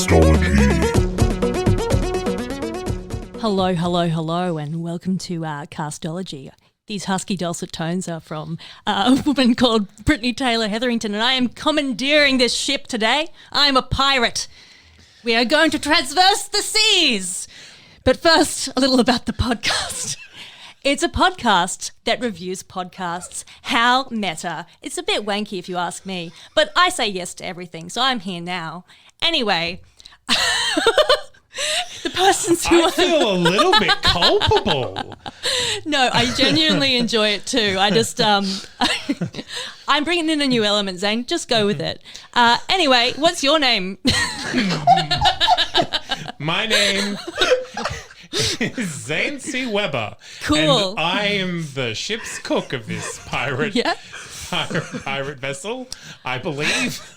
Castology. Hello, and welcome to Castology. These husky dulcet tones are from a woman called Brittany Taylor Hetherington, and I am commandeering this ship today. I am a pirate. We are going to traverse the seas. But first, a little about the podcast. It's a podcast that reviews podcasts. How meta. It's a bit wanky if you ask me, but I say yes to everything, so I'm here now. Anyway, the persons who I feel a little bit culpable. No, I genuinely enjoy it too. I just, I'm bringing in a new element, Zane. Just go with it. Anyway, what's your name? My name is Zane C. Weber. Cool. And I am the ship's cook of this pirate vessel, I believe.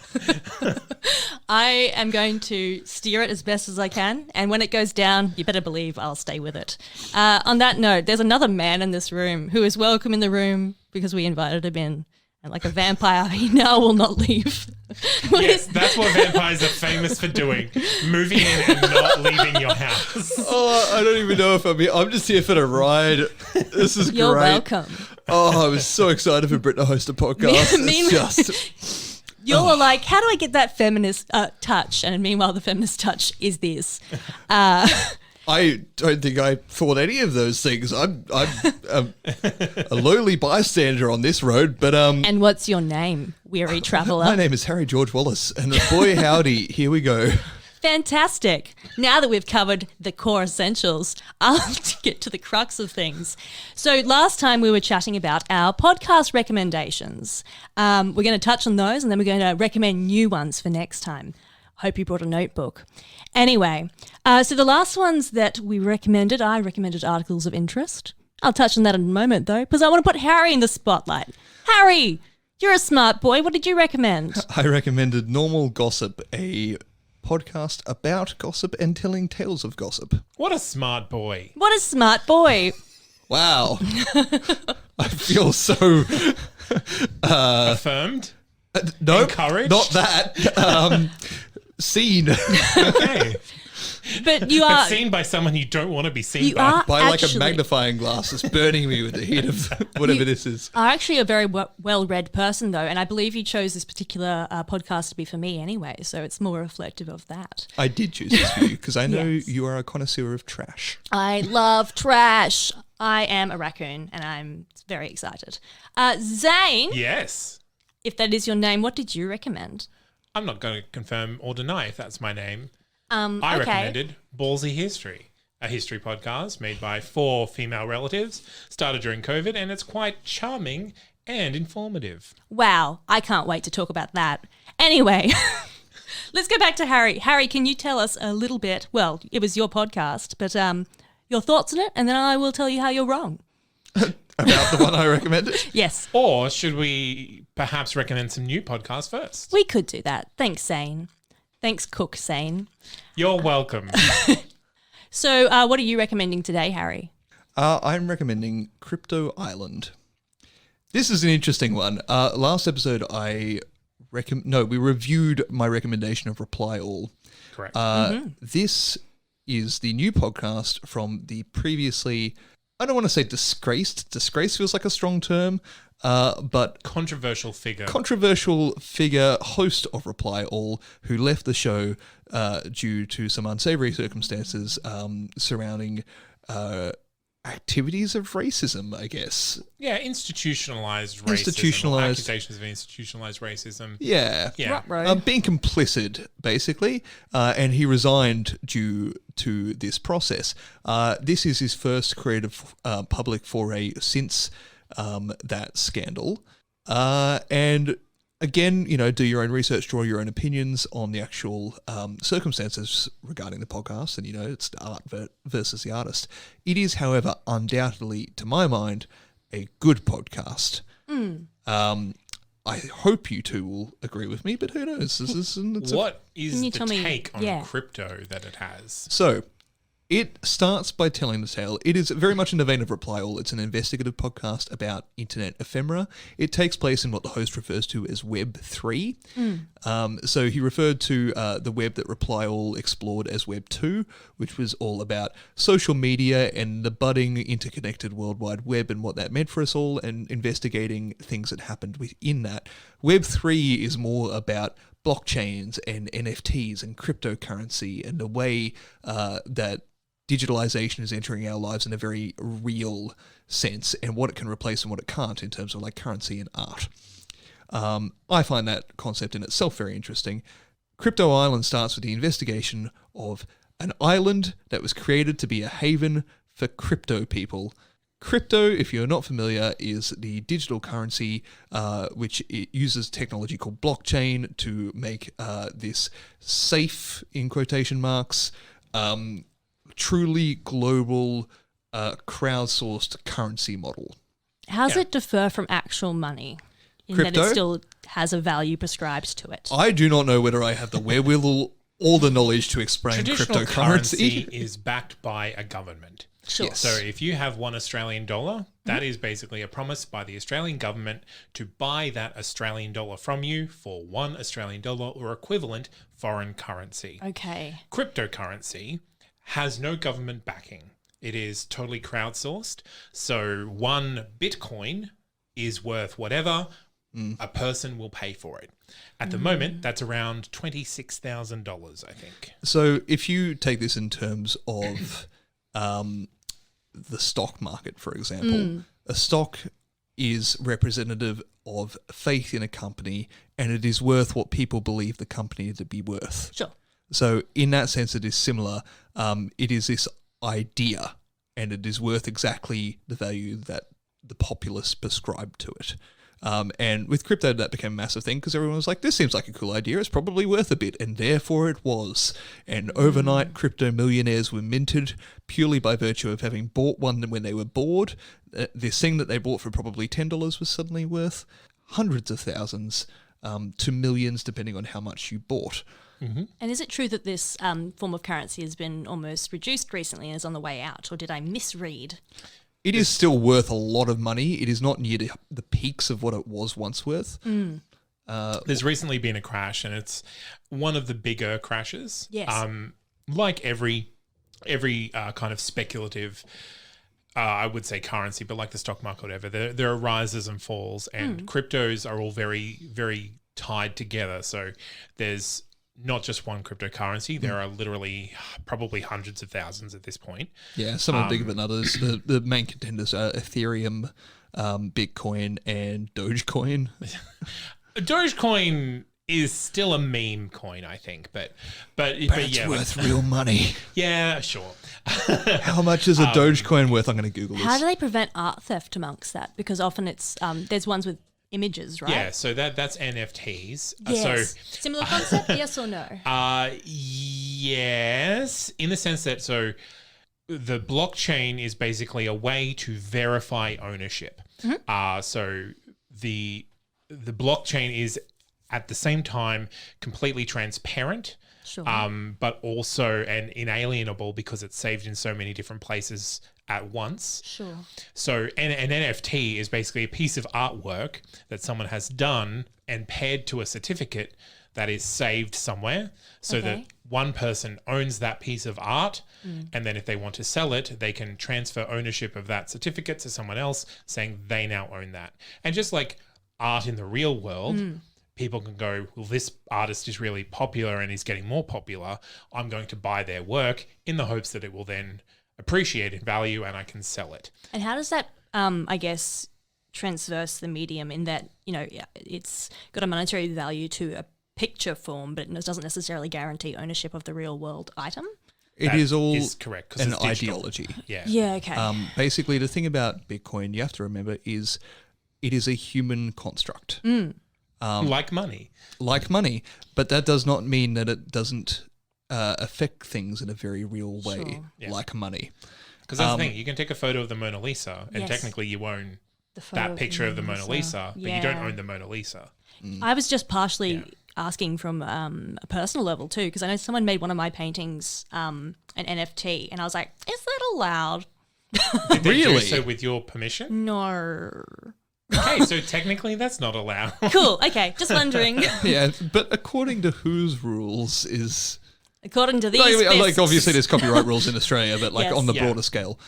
I am going to steer it as best as I can, and when it goes down, you better believe I'll stay with it. On that note, there's another man in this room who is welcome in the room because we invited him in. And like a vampire, he now will not leave. Yes, that's what vampires are famous for doing. Moving in and not leaving your house. Oh, I don't even know if I'm here. I'm just here for the ride. This is You're great. welcome. Oh, I was so excited for Brit to host a podcast. You're like, how do I get that feminist touch? And meanwhile, the feminist touch is this. I don't think I thought any of those things. I'm a lowly bystander on this road, but And what's your name, weary traveller? my name is Harry George Wallace, and boy howdy, here we go. Fantastic. Now that we've covered the core essentials, I'll get to the crux of things. So last time we were chatting about our podcast recommendations. We're going to touch on those, and then we're going to recommend new ones for next time. Hope you brought a notebook. Anyway, so the last ones that we recommended, I recommended articles of interest. I'll touch on that in a moment, though, because I want to put Harry in the spotlight. Harry, you're a smart boy. What did you recommend? I recommended Normal Gossip, a podcast about gossip and telling tales of gossip. What a smart boy. What a smart boy. Wow. I feel so... Affirmed? No, Encouraged? not that. Seen. Okay. But you are... Seen by someone you don't want to be seen You by. are By like a actually- magnifying glass. It's burning me with the heat of whatever this is. are actually a very well-read person, though, and I believe you chose this particular podcast to be for me anyway, so it's more reflective of that. I did choose this for you because I know Yes. you are a connoisseur of trash. I love trash. I am a raccoon, and I'm very excited. Zane, Yes. if that is your name, what did you recommend? I'm not going to confirm or deny if that's my name. I Okay. recommended Ballsy History, a history podcast made by 4 female relatives, started during COVID, and it's quite charming and informative. Wow, I can't wait to talk about that. Anyway, let's go back to Harry. Harry, can you tell us a little bit? Well, it was your podcast, but your thoughts on it, and then I will tell you how you're wrong. About the one I recommended? Yes, Or should we perhaps recommend some new podcasts first? we could do that. Thanks, Zane. Thanks, Cook Zane. You're welcome. So what are you recommending today, Harry? I'm recommending Crypto Island. This is an interesting one. Last episode, we reviewed my recommendation of Reply All. Correct. This is the new podcast from the previously, I don't want to say disgraced. Disgrace feels like a strong term, but Controversial figure. controversial figure, host of Reply All, who left the show due to some unsavory circumstances surrounding activities of racism, I guess. Yeah, institutionalized racism. Institutionalized. Accusations of institutionalized racism. Yeah. Yeah. Ruh-roh. Being complicit, basically, and he resigned due to this process. This is his first creative public foray since that scandal. And again, do your own research, draw your own opinions on the actual circumstances regarding the podcast, and it's the art versus the artist. It is, however, undoubtedly, to my mind, a good podcast. I hope you two will agree with me, but who knows? What is Can you the tell me- take on yeah. crypto that it has? So, It starts by telling the tale. It is very much in the vein of Reply All. It's an investigative podcast about internet ephemera. It takes place in what the host refers to as Web 3. So he referred to the web that Reply All explored as Web 2, which was all about social media and the budding interconnected World Wide Web and what that meant for us all, and investigating things that happened within that. Web 3 is more about blockchains and NFTs and cryptocurrency and the way that digitalization is entering our lives in a very real sense, and what it can replace and what it can't in terms of like currency and art. I find that concept in itself very interesting. Crypto Island starts with the investigation of an island that was created to be a haven for crypto people. Crypto, if you're not familiar, is the digital currency which it uses technology called blockchain to make this safe, in quotation marks, truly global crowdsourced currency model. How does it differ from actual money in that Crypto? it still has a value prescribed to it? I do not know whether I have the wherewithal or the knowledge to explain Traditional currency cryptocurrency. is backed by a government. Sure. Yes. So if you have $1 Australian, that is basically a promise by the Australian government to buy that Australian dollar from you for $1 Australian or equivalent foreign currency. Okay. Cryptocurrency has no government backing. It is totally crowdsourced. So one Bitcoin is worth whatever a person will pay for it. At the moment, that's around $26,000, I think. So if you take this in terms of the stock market, for example, a stock is representative of faith in a company, and it is worth what people believe the company to be worth. Sure. So in that sense, it is similar. It is this idea, and it is worth exactly the value that the populace prescribed to it. And with crypto, that became a massive thing because everyone was like, this seems like a cool idea. It's probably worth a bit. And therefore it was. And overnight, crypto millionaires were minted purely by virtue of having bought one when they were bored. This thing that they bought for probably $10 was suddenly worth hundreds of thousands to millions, depending on how much you bought. And is it true that this form of currency has been almost reduced recently and is on the way out, or did I misread? It is still worth a lot of money. It is not near the peaks of what it was once worth. There's recently been a crash, and it's one of the bigger crashes. Yes. Like every kind of speculative, I would say currency, but like the stock market, whatever, there are rises and falls, and cryptos are all very, very tied together. So there's not just one cryptocurrency. There are literally probably hundreds of thousands at this point. Yeah, some are bigger than others. The main contenders are Ethereum, Bitcoin, and Dogecoin. Dogecoin is still a meme coin, I think, but It's yeah, worth real money. yeah, sure. How much is a Dogecoin worth? I'm going to Google this. How do they prevent art theft amongst that? Because often it's there's ones with images, right? Yeah, so that's NFTs. Yes. Similar concept, yes or no? Yes, in the sense that the blockchain is basically a way to verify ownership. So the blockchain is at the same time completely transparent, Sure. but also an inalienable because it's saved in so many different places at once. Sure. So an NFT is basically a piece of artwork that someone has done and paired to a certificate that is saved somewhere so that one person owns that piece of art, and then if they want to sell it, they can transfer ownership of that certificate to someone else saying they now own that. And just like art in the real world, people can go, well, this artist is really popular and is getting more popular. I'm going to buy their work in the hopes that it will then appreciate in value and I can sell it. And how does that, I guess, transverse the medium in that, it's got a monetary value to a picture form, but it doesn't necessarily guarantee ownership of the real world item? It is all correct, 'cause an it's digital. ideology. Yeah. Yeah, okay. Basically, the thing about Bitcoin you have to remember is it is a human construct. Like money. Like money, but that does not mean that it doesn't affect things in a very real way, Sure. Yeah. like money. Because that's the thing, you can take a photo of the Mona Lisa and Yes. technically you own The photo that picture of the Mona Lisa, but you don't Yeah. own the Mona Lisa. I was just partially asking from a personal level too, because I know someone made one of my paintings an NFT, and I was like, "Is that allowed?" Did they do Really? so with your permission? No. Okay, so technically that's not allowed. Cool. Okay, just wondering. Yeah, but according to whose rules is According to these, like fists. obviously there's copyright rules in Australia, but like Yes. on the Yeah. broader scale,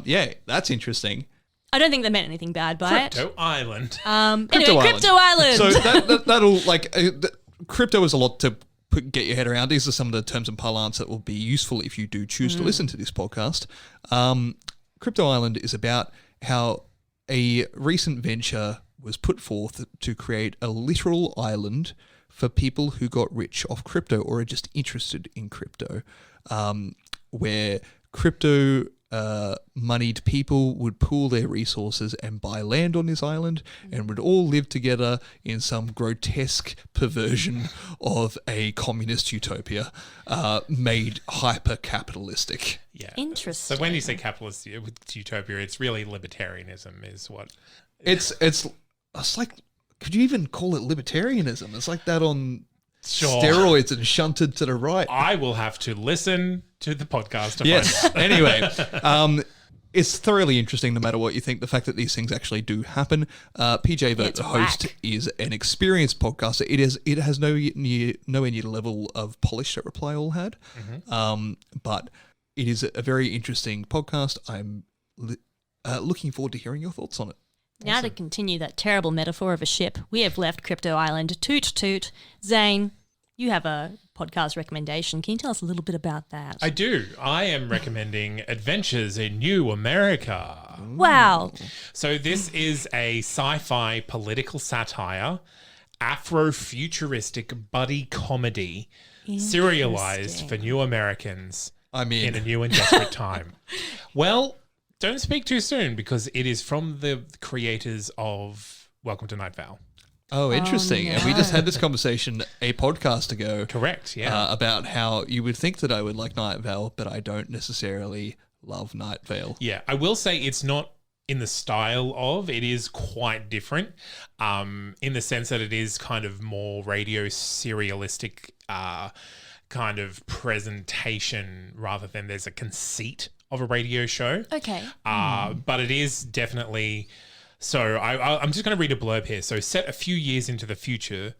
yeah, that's interesting. I don't think they meant anything bad by it. Crypto Island. Anyway, Crypto Island. So that'll like crypto is a lot to get your head around. These are some of the terms and parlance that will be useful if you do choose to listen to this podcast. Crypto Island is about how a recent venture was put forth to create a literal island for people who got rich off crypto or are just interested in crypto, where crypto moneyed people would pool their resources and buy land on this island and would all live together in some grotesque perversion of a communist utopia made hyper-capitalistic. Yeah. Interesting. So when you say capitalist with utopia, it's really libertarianism is what. It's like, could you even call it libertarianism? It's like that on Sure. steroids and shunted to the right. I will have to listen to the podcast to Yes. find out. Anyway, it's thoroughly interesting no matter what you think. The fact that these things actually do happen. PJ Vote, It's the host, whack. is an experienced podcaster. It has nowhere near the level of polish that Reply All had, but it is a very interesting podcast. I'm looking forward to hearing your thoughts on it. Now to continue that terrible metaphor of a ship, we have left Crypto Island. Toot toot. Zane, you have a podcast recommendation. Can you tell us a little bit about that? I do. I am recommending Adventures in New America. Wow. So this is a sci-fi political satire, Afro-futuristic buddy comedy, serialized for new Americans I mean, in a new and desperate time. Well, don't speak too soon because it is from the creators of Welcome to Night Vale. oh, interesting. And we just had this conversation a podcast ago. Correct, yeah. About how you would think that I would like Night Vale, but I don't necessarily love Night Vale. Yeah, I will say it's not in the style of, it is quite different in the sense that it is kind of more radio serialistic kind of presentation rather than there's a conceit of a radio show. Okay. But it is definitely... So I'm just going to read a blurb here. So set a few years into the future,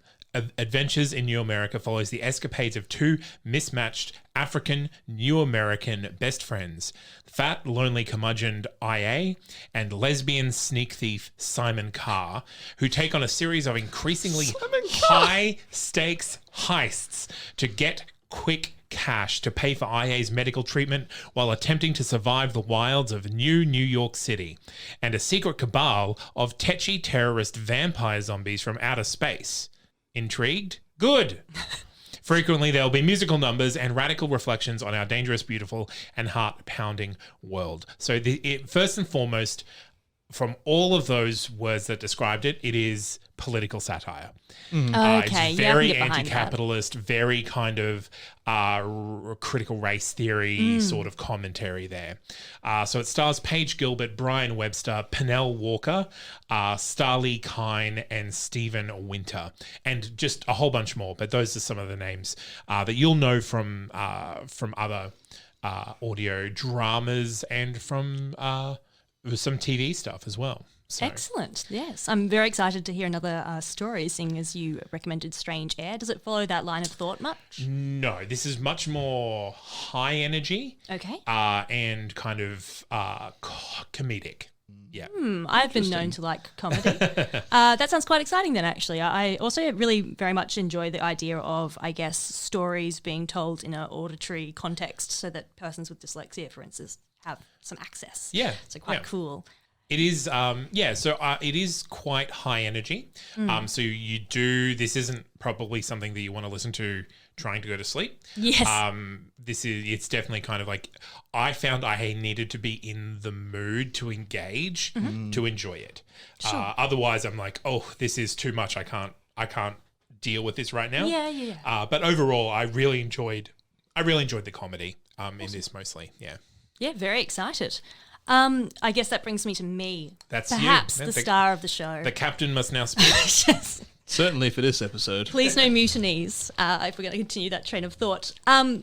Adventures in New America follows the escapades of two mismatched African New American best friends, fat, lonely curmudgeon IA and lesbian sneak thief Simon Carr, who take on a series of increasingly high-stakes heists to get quick cash to pay for IA's medical treatment while attempting to survive the wilds of New York City and a secret cabal of tetchy terrorist vampire zombies from outer space. Intrigued? Good. Frequently, there will be musical numbers and radical reflections on our dangerous, beautiful, and heart-pounding world. So, first and foremost, from all of those words that described it, it is political satire. Okay. It's Yeah, I can very get behind that. anti-capitalist, very kind of critical race theory sort of commentary there. So it stars Paige Gilbert, Brian Webster, Pernell Walker, Starlee Kine, and Stephen Winter, and just a whole bunch more. But those are some of the names that you'll know from other audio dramas and from some TV stuff as well. So. Excellent. Yes. I'm very excited to hear another story, seeing as you recommended Strange Air. Does it follow that line of thought much? No, this is much more high energy Okay. and kind of comedic. Yeah. I've been known to like comedy. That sounds quite exciting then, actually. I also really very much enjoy the idea of, I guess, stories being told in an auditory context so that persons with dyslexia, for instance, have some access. Yeah. So quite yeah. cool. It is, it is quite high energy. So this isn't probably something that you want to listen to trying to go to sleep. Yes. It's definitely kind of like, I found I needed to be in the mood to engage, to enjoy it. Sure. Otherwise I'm like, oh, this is too much. I can't deal with this right now. Yeah. But overall, I really enjoyed the comedy, in this mostly. Yeah. Yeah, very excited. I guess that brings me to me. That's you. Perhaps That's the star of the show. The captain must now speak. Yes. Certainly for this episode. Please no mutinies if we're going to continue that train of thought.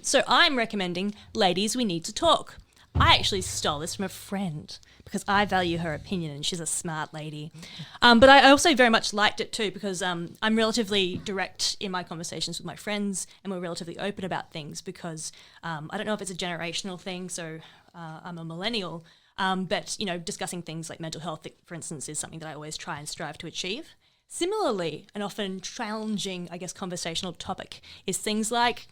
So I'm recommending Ladies We Need to Talk. I actually stole this from a friend because I value her opinion and she's a smart lady. But I also very much liked it too because I'm relatively direct in my conversations with my friends and we're relatively open about things because I don't know if it's a generational thing, so I'm a millennial, but, you know, discussing things like mental health, for instance, is something that I always try and strive to achieve. Similarly, an often challenging, I guess, conversational topic is things like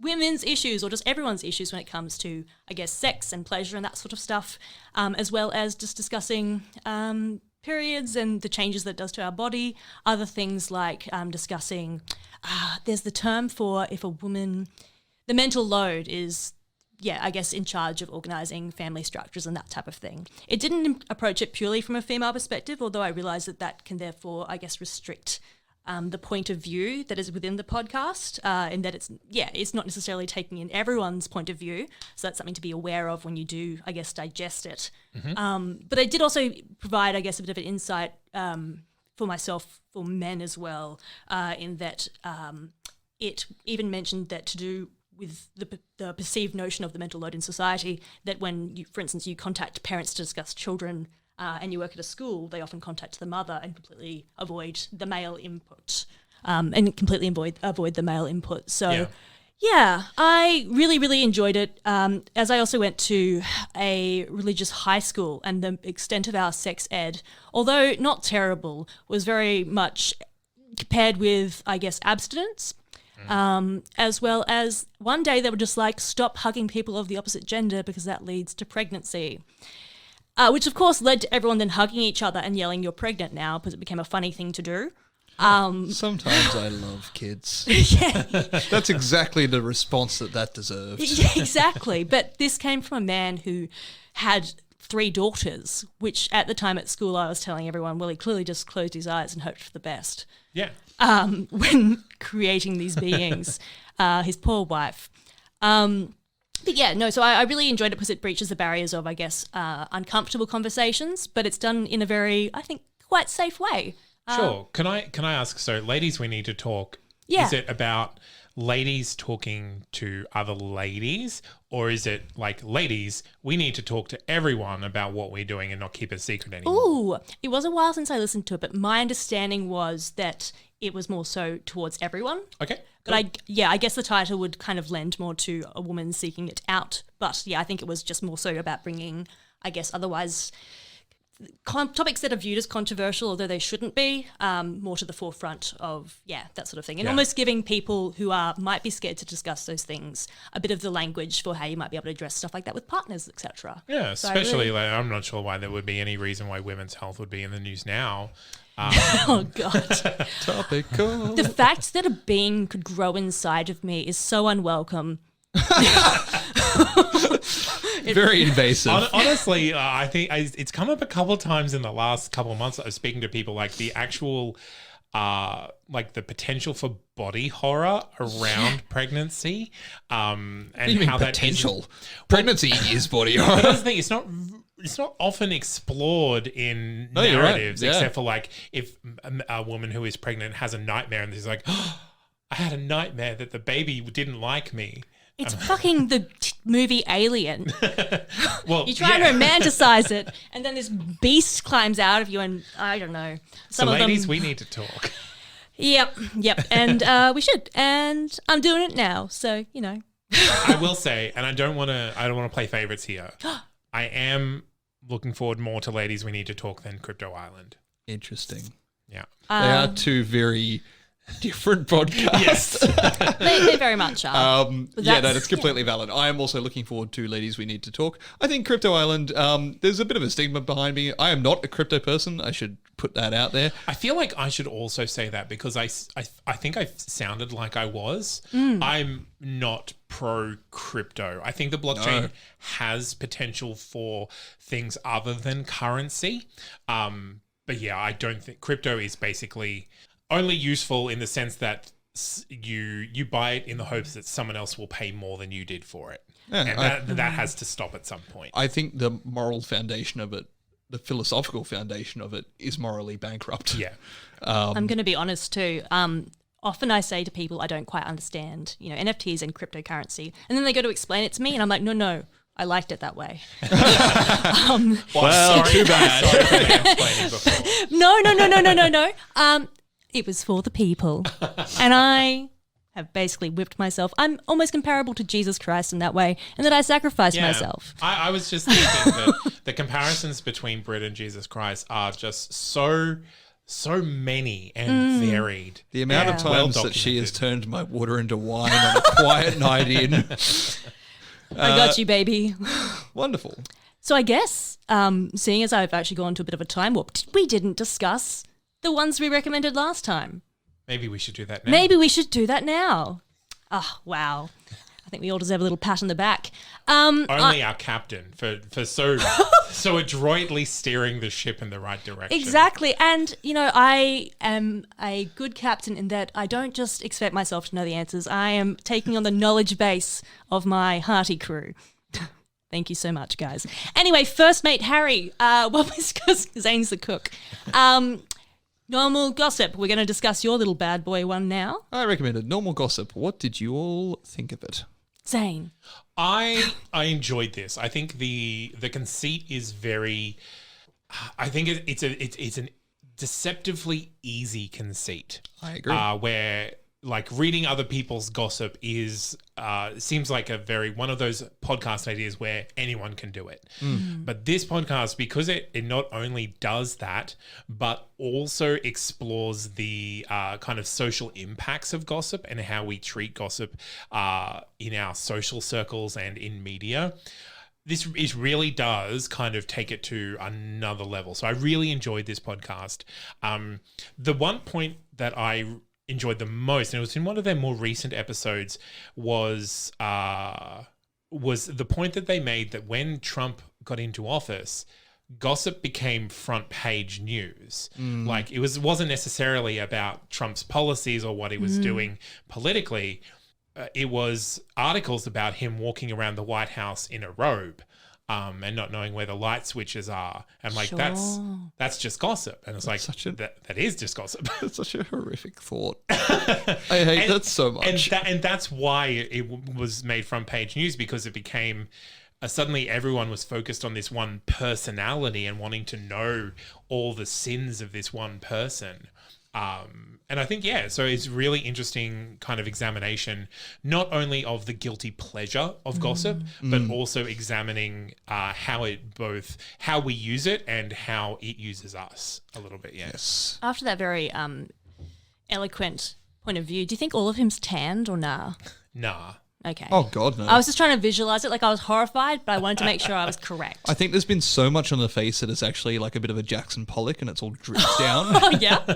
women's issues or just everyone's issues when it comes to, I guess, sex and pleasure and that sort of stuff, as well as just discussing periods and the changes that it does to our body. Other things like discussing, there's the term for if a woman, the mental load is, I guess in charge of organising family structures and that type of thing. It didn't approach it purely from a female perspective, although I realise that that can therefore, I guess, restrict the point of view that is within the podcast, in that it's not necessarily taking in everyone's point of view. So that's something to be aware of when you do, I guess, digest it. But I did also provide, I guess, a bit of an insight for myself, for men as well, in that it even mentioned that to do with the perceived notion of the mental load in society, that when you, for instance, you contact parents to discuss children and you work at a school, they often contact the mother and completely avoid the male input, avoid the male input. So, I really, really enjoyed it. As I also went to a religious high school, and the extent of our sex ed, although not terrible, was very much paired with, I guess, abstinence. As well as one day they were just like, stop hugging people of the opposite gender because that leads to pregnancy. Which of course led to everyone then hugging each other and yelling, "You're pregnant now," because it became a funny thing to do. Sometimes I love kids. That's exactly the response that deserves. Yeah, exactly. But this came from a man who had 3 daughters, which at the time at school I was telling everyone, well, he clearly just closed his eyes and hoped for the best. Yeah. When creating these beings, his poor wife. So I really enjoyed it because it breaches the barriers of, I guess, uncomfortable conversations, but it's done in a very, I think, quite safe way. Sure. Can I ask, so Ladies We Need to Talk, is it about ladies talking to other ladies, or is it like, ladies, we need to talk to everyone about what we're doing and not keep it a secret anymore? Ooh, it was a while since I listened to it, but my understanding was that it was more so towards everyone. Okay. But I guess the title would kind of lend more to a woman seeking it out. But I think it was just more so about bringing, I guess, otherwise topics that are viewed as controversial, although they shouldn't be, more to the forefront of, that sort of thing. And almost giving people who might be scared to discuss those things a bit of the language for how you might be able to address stuff like that with partners, etc. Yeah, especially, I'm not sure why there would be any reason why women's health would be in the news now. Oh, God. Topical. The fact that a being could grow inside of me is so unwelcome. Very invasive. Honestly, I think it's come up a couple of times in the last couple of months. I was speaking to people like the actual, like the potential for body horror around pregnancy, and how that potential pregnancy is body horror. But that's the thing; it's not often explored in narratives, except for like if a woman who is pregnant has a nightmare and is like, oh, I had a nightmare that the baby didn't like me. It's fucking the movie Alien. Well, you try and romanticize it, and then this beast climbs out of you, and I don't know. Ladies, we need to talk. Yep, and we should, and I'm doing it now, so you know. I will say, and I don't want to play favorites here. I am looking forward more to Ladies We Need to Talk than Crypto Island. Interesting. Yeah, they are two very different podcasts. Yes. they very much are. That's completely valid. I am also looking forward to Ladies We Need to Talk. I think Crypto Island, there's a bit of a stigma behind me. I am not a crypto person. I should put that out there. I feel like I should also say that because I think I sounded like I was. I'm not pro crypto. I think the blockchain has potential for things other than currency. But yeah, I don't think crypto is basically only useful in the sense that you buy it in the hopes that someone else will pay more than you did for it. Yeah, and that has to stop at some point. I think the moral foundation of it the philosophical foundation of it is morally bankrupt. Yeah. I'm going to be honest too. Often I say to people I don't quite understand, NFTs and cryptocurrency, and then they go to explain it to me, and I'm like, no, I liked it that way. Well, too bad. Sorry for mansplaining before. No. It was for the people, and I have basically whipped myself. I'm almost comparable to Jesus Christ in that way, and that I sacrificed myself. I was just thinking that the comparisons between Brit and Jesus Christ are just so many and varied. The amount of times that she has turned my water into wine on a quiet night in. I got you, baby. Wonderful. So I guess, seeing as I've actually gone to a bit of a time warp, we didn't discuss the ones we recommended last time. Maybe we should do that now. Maybe we should do that now. Oh, wow. I think we all deserve a little pat on the back. Only our captain for so adroitly steering the ship in the right direction. Exactly. And, I am a good captain in that I don't just expect myself to know the answers. I am taking on the knowledge base of my hearty crew. Thank you so much, guys. Anyway, first mate Harry, what was, because Zane's the cook. Normal gossip. We're going to discuss your little bad boy one now. I recommended Normal Gossip. What did you all think of it? Zane. I enjoyed this. I think the conceit is very. I think it's a deceptively easy conceit. I agree. Where like reading other people's gossip is seems like one of those podcast ideas where anyone can do it. But this podcast, because it not only does that, but also explores the kind of social impacts of gossip and how we treat gossip in our social circles and in media. It really does kind of take it to another level. So I really enjoyed this podcast. The one point that I enjoyed the most, and it was in one of their more recent episodes, was the point that they made that when Trump got into office, gossip became front page news. Like it wasn't necessarily about Trump's policies or what he was doing politically. It was articles about him walking around the White House in a robe. And not knowing where the light switches are. And like, that's just gossip. And it's like, that is just gossip. It's such a horrific thought. I hate that so much. And that's why it was made front page news, because it became, suddenly everyone was focused on this one personality and wanting to know all the sins of this one person. And I think, so it's really interesting kind of examination, not only of the guilty pleasure of gossip, but also examining how we use it and how it uses us a little bit. Yes. After that very eloquent point of view, do you think all of him's tanned or nah? Nah. Okay. Oh, God, no. I was just trying to visualize it. Like, I was horrified, but I wanted to make sure I was correct. I think there's been so much on the face that it's actually like a bit of a Jackson Pollock and it's all dripped down. Oh, yep.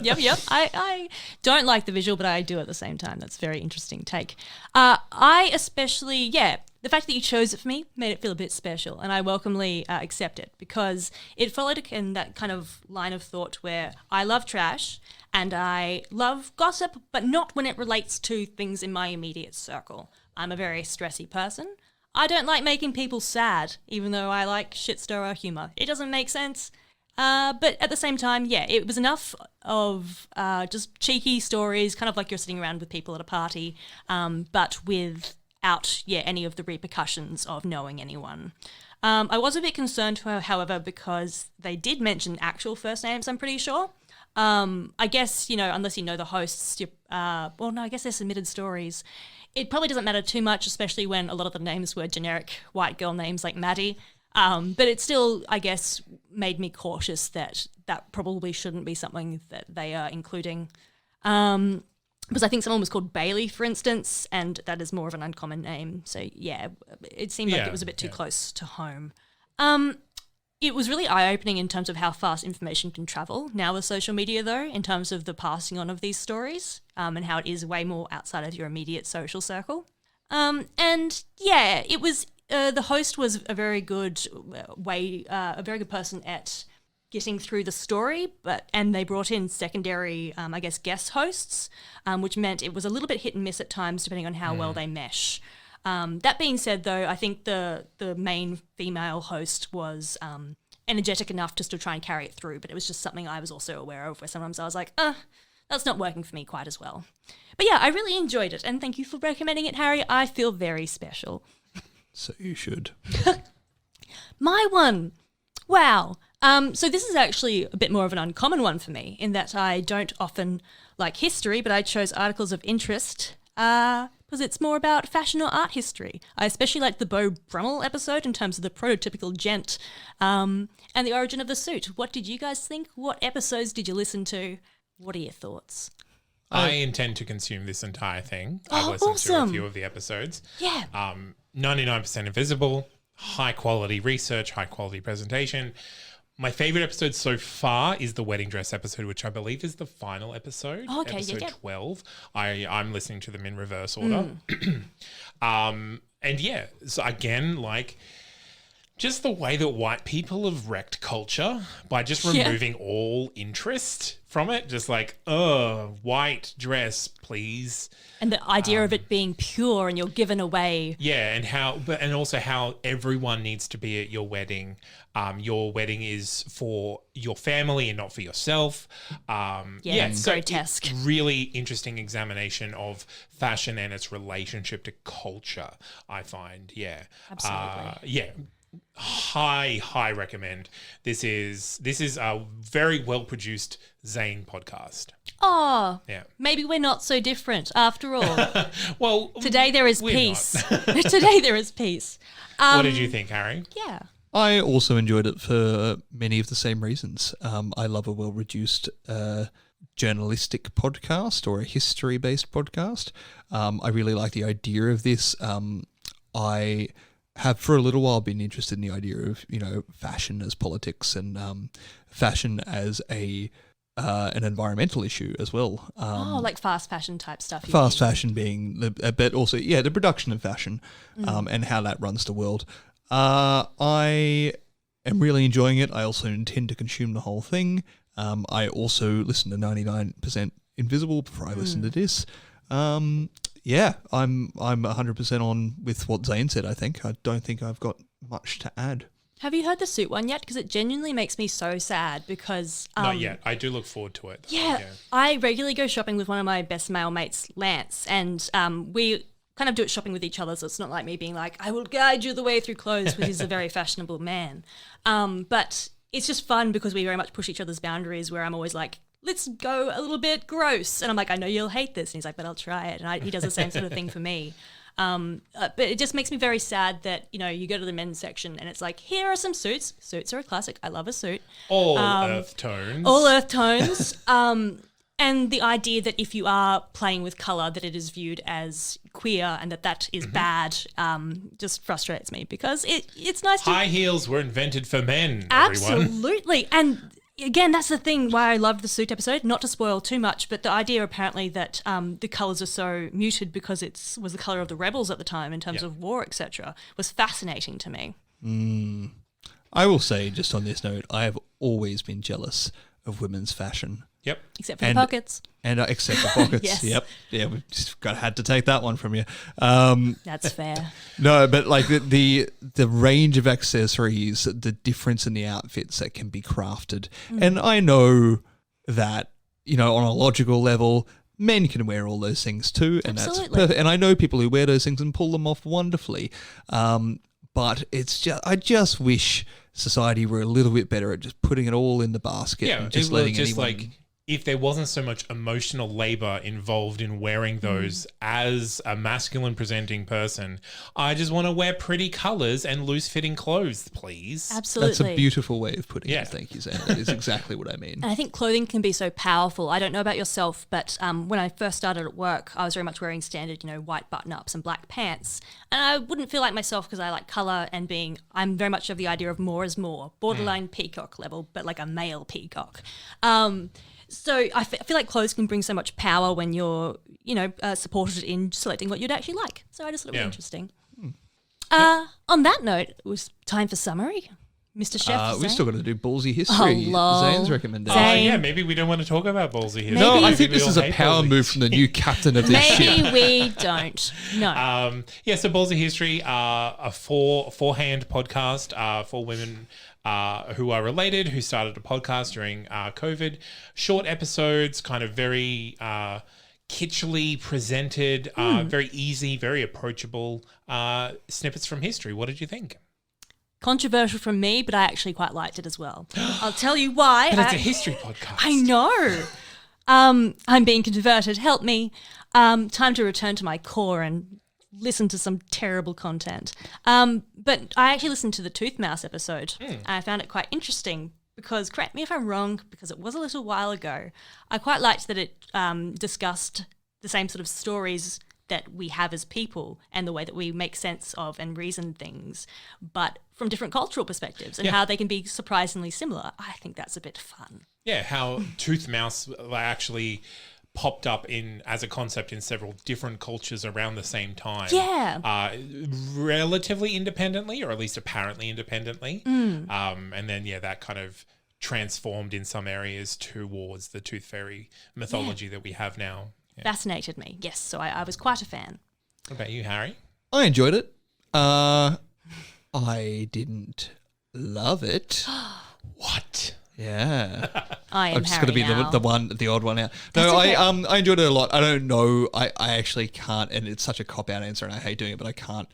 I don't like the visual, but I do at the same time. That's a very interesting take. I especially, the fact that you chose it for me made it feel a bit special, and I welcomely accept it, because it followed in that kind of line of thought where I love trash and I love gossip, but not when it relates to things in my immediate circle. I'm a very stressy person. I don't like making people sad, even though I like shit-stirrer humour. It doesn't make sense. But at the same time, it was enough of just cheeky stories, kind of like you're sitting around with people at a party, but without any of the repercussions of knowing anyone. I was a bit concerned, however, because they did mention actual first names, I'm pretty sure. I guess, unless you know the hosts, I guess they're submitted stories. It probably doesn't matter too much, especially when a lot of the names were generic white girl names like Maddie. But it still, I guess, made me cautious that probably shouldn't be something that they are including. Because I think someone was called Bailey, for instance, and that is more of an uncommon name. So, it seemed like it was a bit too close to home. It was really eye-opening in terms of how fast information can travel now with social media, though, in terms of the passing on of these stories, and how it is way more outside of your immediate social circle. It was the host was a very good a very good person at getting through the story, and they brought in secondary, guest hosts, which meant it was a little bit hit and miss at times, depending on how well they mesh. That being said, though, I think the main female host was energetic enough to still try and carry it through. But it was just something I was also aware of, where sometimes I was like, that's not working for me quite as well. But yeah, I really enjoyed it, and thank you for recommending it, Harry. I feel very special. So you should. My one. Wow. So this is actually a bit more of an uncommon one for me, in that I don't often like history, but I chose articles of interest because it's more about fashion or art history. I especially like the Beau Brummel episode in terms of the prototypical gent and the origin of the suit. What did you guys think? What episodes did you listen to? What are your thoughts? I intend to consume this entire thing. I've Oh, listened to a awesome. few of the episodes. Yeah. 99% Invisible, high quality research, high quality presentation. My favorite episode so far is the wedding dress episode, which I believe is the final episode. Oh, okay, episode yeah. 12. I'm listening to them in reverse order. And yeah, so again, like, just the way that white people have wrecked culture by just Yeah. removing all interest from it. Just like, white dress, please. And the idea of it being pure and you're given away. Yeah, and also how everyone needs to be at your wedding. Your wedding is for your family and not for yourself. It's so grotesque. it's really interesting examination of fashion and its relationship to culture, I find. Yeah. Absolutely. Yeah. High recommend. This is a very well produced Zane podcast. Oh, Yeah. maybe we're not so different after all. Well, Today there is we're peace. not. Today there is peace. What did you think, Harry? Yeah. I also enjoyed it for many of the same reasons. I love a well-reduced journalistic podcast or a history-based podcast. I really like the idea of this. I have for a little while been interested in the idea of, fashion as politics and fashion as an environmental issue as well. Like fast fashion type stuff. Fast fashion being but also the production of fashion and how that runs the world. I am really enjoying it. I also intend to consume the whole thing. I also listened to 99% Invisible before I listened to this. Yeah, I'm 100% on with what Zane said, I think. I don't think I've got much to add. Have you heard the suit one yet? Because it genuinely makes me so sad because... Not yet. I do look forward to it. Yeah, I regularly go shopping with one of my best male mates, Lance, and we kind of do it shopping with each other, so it's not like me being like, I will guide you the way through clothes, because he's a very fashionable man. But it's just fun because we very much push each other's boundaries, where I'm always like, let's go a little bit gross. And I'm like, I know you'll hate this. And he's like, but I'll try it. And he does the same sort of thing for me. But it just makes me very sad that, you go to the men's section and it's like, here are some suits. Suits are a classic. I love a suit. All earth tones. All earth tones. And the idea that if you are playing with colour, that it is viewed as queer and that is bad just frustrates me, because it's nice to... High heels were invented for men, everyone. Absolutely. And again, that's the thing why I loved the suit episode, not to spoil too much, but the idea apparently that the colours are so muted because it was the colour of the rebels at the time in terms of war, etc., was fascinating to me. I will say, just on this note, I have always been jealous of women's fashion. Yep. Except for the pockets. And except for pockets. Yes. Yep. Yeah, we just had to take that one from you. That's fair. No, but like the range of accessories, the difference in the outfits that can be crafted. And I know that, on a logical level, men can wear all those things too. And Absolutely. that's perfect. And I know people who wear those things and pull them off wonderfully. But I just wish society were a little bit better at just putting it all in the basket and just letting anyone... if there wasn't so much emotional labor involved in wearing those as a masculine presenting person, I just want to wear pretty colors and loose fitting clothes, please. Absolutely. That's a beautiful way of putting Yeah. it. Thank you, Zane. That is exactly what I mean. And I think clothing can be so powerful. I don't know about yourself, but when I first started at work, I was very much wearing standard, white button-ups and black pants. And I wouldn't feel like myself because I like colour and I'm very much of the idea of more is more, borderline peacock level, but like a male peacock. So I feel like clothes can bring so much power when you're, supported in selecting what you'd actually like. So I just thought it was interesting. On that note, it was time for summary. Mr. Chef. We've Zane? still got to do ballsy history. lol. Zane's recommendation. Zane. Yeah, maybe we don't want to talk about ballsy history. No, I Maybe- think We this all is a hate power ballsy move from the new captain of this ship. Maybe we don't. No. Yeah, so Ballsy History are a four-hand podcast for women who are related, who started a podcast during COVID. Short episodes, kind of very kitschily presented, very easy, very approachable snippets from history. What did you think? Controversial from me, but I actually quite liked it as well. I'll tell you why. But it's a history podcast. I know. I'm being converted. Help me. Time to return to my core and listen to some terrible content. But I actually listened to the Tooth Mouse episode. And I found it quite interesting because, correct me if I'm wrong, because it was a little while ago, I quite liked that it discussed the same sort of stories that we have as people and the way that we make sense of and reason things, but from different cultural perspectives and how they can be surprisingly similar. I think that's a bit fun. Yeah, how Tooth Mouse actually popped up in as a concept in several different cultures around the same time. Yeah. Relatively independently, or at least apparently independently. And then, that kind of transformed in some areas towards the Tooth Fairy mythology that we have now. Yeah. Fascinated me. Yes, so I was quite a fan. What about you, Harry? I enjoyed it. I didn't love it. What? Yeah. I am I'm just Harry going to be now. the odd one out. That's No, okay. I enjoyed it a lot. I don't know. I actually can't, and it's such a cop out answer, and I hate doing it, but I can't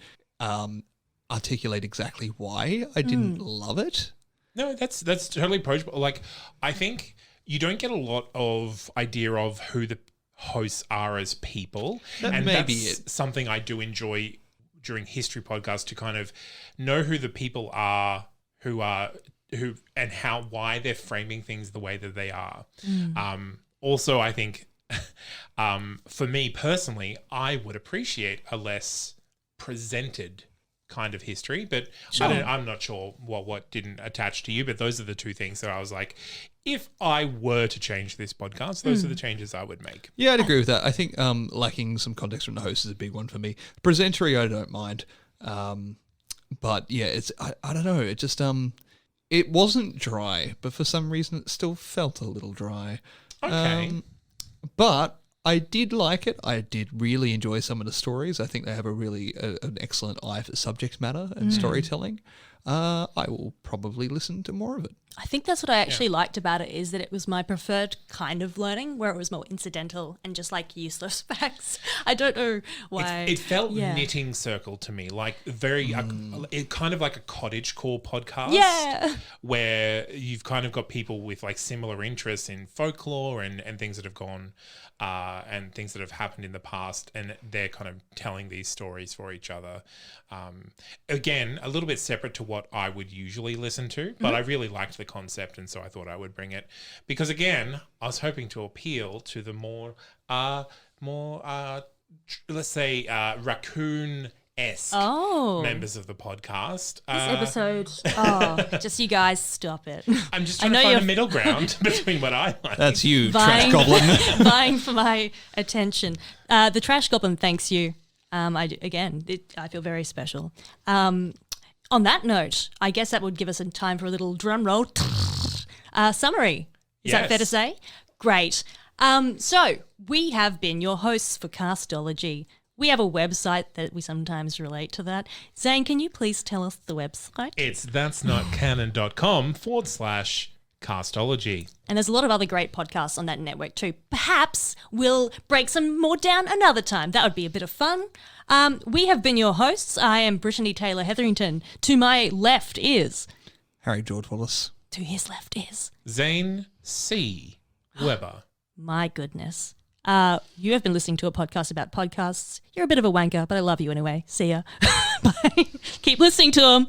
articulate exactly why I didn't love it. No, that's totally approachable. Like, I think you don't get a lot of idea of who the hosts are as people. That may be that's it. something I do enjoy during history podcasts, to kind of know who the people are who and why they're framing things the way that they are. Also, I think for me personally, I would appreciate a less presented kind of history, but I'm not sure what didn't attach to you, but those are the two things that I was like, if I were to change this podcast, those are the changes I would make. Yeah, I'd agree with that. I think lacking some context from the host is a big one for me. Presentery, I don't mind. But yeah, it's I don't know. It just it wasn't dry, but for some reason it still felt a little dry. Okay. But I did like it. I did really enjoy some of the stories. I think they have a really an excellent eye for subject matter and storytelling. I will probably listen to more of it. I think that's what I actually liked about it, is that it was my preferred kind of learning, where it was more incidental and just like useless facts. I don't know why. It felt knitting circle to me, like very, it kind of like a cottagecore podcast. Yeah. Where you've kind of got people with like similar interests in folklore and things that have gone and things that have happened in the past, and they're kind of telling these stories for each other. Again, a little bit separate to what I would usually listen to, but I really liked the concept, and so I thought I would bring it because, again, I was hoping to appeal to the more let's say raccoon-esque members of the podcast. This episode, just you guys stop it. I'm just I trying know to find you're- a middle ground between what I like. That's you, Vying- Trash Goblin. vying for my attention. The Trash Goblin thanks you. I feel very special. On that note, I guess that would give us a time for a little drum roll summary. Is that fair to Yes. say? Great. So we have been your hosts for Castology. We have a website that we sometimes relate to that. Zane, can you please tell us the website? It's that'snotcanon.com/castology. And there's a lot of other great podcasts on that network too. Perhaps we'll break some more down another time. That would be a bit of fun. We have been your hosts. I am Brittany Taylor Hetherington. To my left is... Harry George Wallace. To his left is... Zane C. Weber. My goodness. You have been listening to a podcast about podcasts. You're a bit of a wanker, but I love you anyway. See ya. Bye. Keep listening to them.